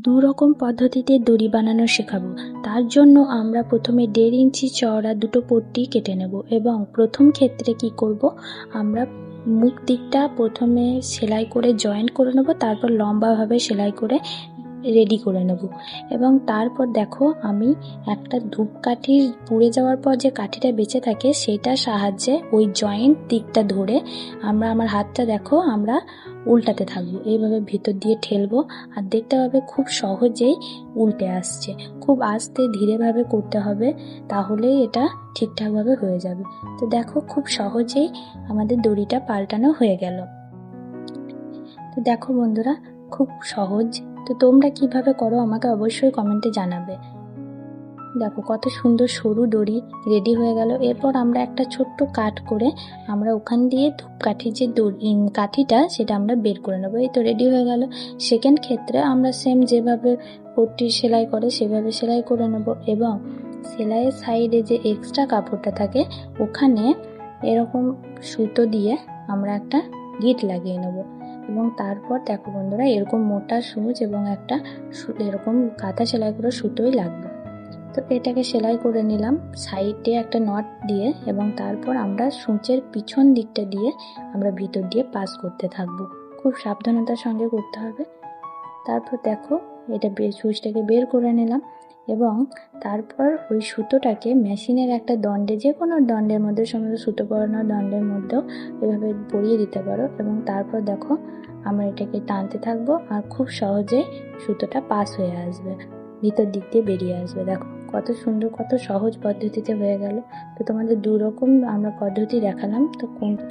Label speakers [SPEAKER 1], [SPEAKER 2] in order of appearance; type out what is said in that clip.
[SPEAKER 1] দু রকম পদ্ধতিতে দড়ি বানানো শেখাবো। তার জন্য আমরা প্রথমে 1.5 ইঞ্চি চওড়া দুটো পট্টি কেটে নেব এবং প্রথম ক্ষেত্রে কি করব, আমরা মুখ দিকটা প্রথমে সেলাই করে জয়েন্ট করে নেব, তারপর লম্বাভাবে সেলাই করে রেডি করে নেব। এবং তারপর দেখো আমি একটা ধূপকাঠি পুড়ে যাওয়ার পর যে কাঠিটা বেঁচে থাকে সেটার সাহায্যে ওই জয়েন্ট দিকটা ধরে আমার হাতটা দেখো আমরা উল্টাতে থাকবো, এইভাবে ভিতর দিয়ে ঠেলবো আর দেখতে পাবে খুব সহজেই উল্টে আসছে। খুব আস্তে ধীরেভাবে করতে হবে, তাহলেই এটা ঠিকঠাকভাবে হয়ে যাবে। তো দেখো খুব সহজেই আমাদের দড়িটা পাল্টানো হয়ে গেল। তো দেখো বন্ধুরা, খুব সহজ। তো তোমরা কিভাবে করো আমাকে অবশ্যই কমেন্টে জানাবে। দেখো কত সুন্দর সরু দড়ি রেডি হয়ে গেল। এরপর আমরা একটা ছোট্ট কাট করে আমরা ওখান দিয়ে ধূপকাঠির যে কাঠিটা সেটা আমরা বের করে নেবো। এই তো রেডি হয়ে গেল। সেকেন্ড ক্ষেত্রে আমরা সেম যেভাবে পট্টি সেলাই করে সেভাবে সেলাই করে নেব এবং সেলাইয়ের সাইডে যে এক্সট্রা কাপড়টা থাকে ওখানে এরকম সুতো দিয়ে আমরা একটা গিট লাগিয়ে নেব। এবং তারপর দেখো বন্ধুরা, এরকম মোটা সূচ এবং একটা এরকম কাঁথা সেলাই করে সুতোই লাগবে। তো এটাকে সেলাই করে নিলাম সাইডে একটা নট দিয়ে, এবং তারপর আমরা সূচের পিছন দিকটা দিয়ে আমরা ভিতর দিয়ে পাস করতে থাকবো। খুব সাবধানতার সঙ্গে করতে হবে। তারপর দেখো এটা সূচটাকে বের করে নিলাম এবং তারপর ওই সুতোটাকে মেশিনের একটা দণ্ডে, যে কোনো দণ্ডের মধ্যে, সমস্ত সুতো পরানোর দণ্ডের মধ্যেও এভাবে পরিয়ে দিতে পারো। এবং তারপর দেখো আমরা এটাকে টানতে থাকবো আর খুব সহজেই সুতোটা পাস হয়ে আসবে, ভিতর দিক দিয়ে বেরিয়ে আসবে। দেখো কত সুন্দর, কত সহজ পদ্ধতিতে হয়ে গেল। তো তোমাদের 2 রকম আমরা পদ্ধতি দেখালাম, তো কোনটা